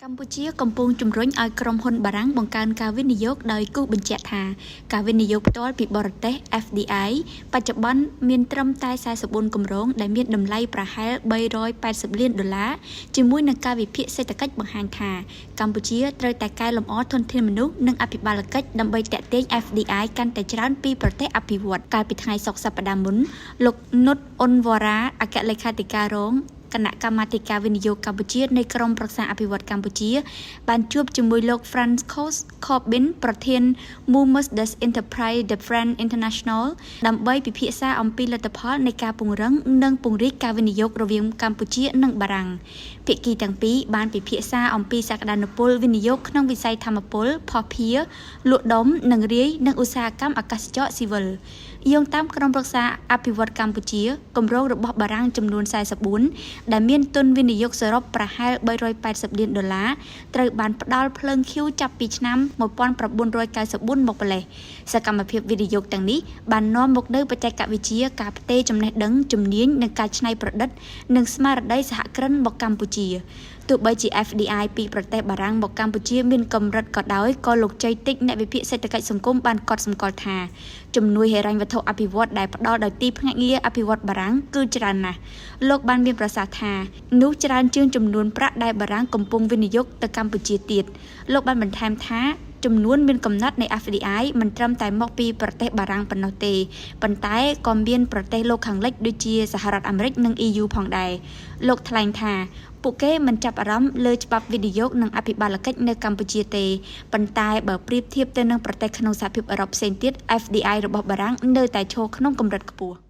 កម្ពុជាកំពុងជំរុញឲ្យក្រុមហ៊ុនបារាំងបង្កើនការវិនិយោគដោយគូសបញ្ជាក់ថាការវិនិយោគផ្ទាល់ពីបរទេស FDI បច្ចុប្បន្នមានត្រឹមតែ44គម្រោងដែលមានតម្លៃប្រហែល$380លានជាមួយនឹងការវិភាគសេដ្ឋកិច្ចបង្ហាញថាកម្ពុជាត្រូវតែកែលម្អធនធានមនុស្សនិងអភិបាលកិច្ចដើម្បីទាក់ទាញ FDI កាន់តែច្រើនពីប្រទេសអភិវឌ្ឍន៍កាលពីថ្ងៃសុក្រសប្តាហ៍មុនលោកនុតអ៊ុនវ៉ារ៉ាអគ្គលេខាធិការរងគណៈកម្មាធិការវិនិយោគកម្ពុជានៃក្រុមប្រឹក្សាអភិវឌ្ឍន៍កម្ពុជាបានជួបជាមួយលោក Francois Corbin ប្រធាន Mumus des Enterprise de France International ដើម្បីពិភាក្សាអំពីលទ្ធផលនៃការពង្រឹងនិងពង្រីកការវិនិយោគរវាងកម្ពុជានិងបារាំងភាគីទាំងពីរបានពិភាក្សាអំពីសក្តានុពលវិនិយោគក្នុងវិស័យថាមពលភស្តុភារលក់ដុំនិងរាយនិងឧស្សាហកម្មអាកាសចរស៊ីវិលយោងតាមក្រុមប្រឹក្សាអភិវឌ្ឍន៍កម្ពុជាគម្រោងរបស់បារាំងចំនួន44ដែលមានទុនវិនិយោគសរុបប្រហែល$380លានត្រូវបានផ្ដល់ភ្លើងឃ្យូចាប់ពីឆ្នាំ1994មកម្លេះសកម្មភាពវិនិយោគទាំងនេះបាននាំមកនូវបច្ចេកវិទ្យាការផ្ទេរចំណេះដឹងជំនាញនិងការច្នៃប្រឌិតនិងស្មារតីសហគ្រិនមកកម្ពុជាទោះបីជា FDI ពីប្រទេសបារាំងមកកម្ពុជាមានកម្រិតក៏ដោយក៏លោកជ័យតិចអ្នកវិភាគសេដ្ឋកិច្ចសង្គមបានកត់សម្គាល់ថាជំនួយហិរញ្ញវត្ថុអភិវឌ្ឍន៍ដែលផ្ដល់ដោយទីភ្នាក់ងារអភិវឌ្ឍន៍បារាំងគឺច្រើនណាស់លោកបានមានប្រសាសន៍ថានោះច្រើនជាងចំនួនប្រាក់ដែលបារាំងកំពុងវិនិយោគទៅកម្ពុជាទៀតលោកបានបន្ថែមថាចំនួនមានកំណត់នៃ FDI មិនត្រឹមតែមកពីប្រទេសបារាំងប៉ុណ្ណោះទេប៉ុន្តែក៏មានប្រទេសលោកខាងលិចដូចជាសហរដ្ឋអាមេរិកនិង EU ផងដែរលោកថ្លែងថាពួកគេមិនចាប់អារម្មណ៍លើច្បាប់វិនិយោគនិងអភិបាលកិច្ចនៅកម្ពុជាទេប៉ុន្តែបើប្រៀបធៀបទៅនឹងប្រទេសក្នុងសហភាពអឺរ៉ុបផ្សេងទៀត FDI របស់បារាំងនៅតែឈរក្នុងកម្រិតខ្ពស់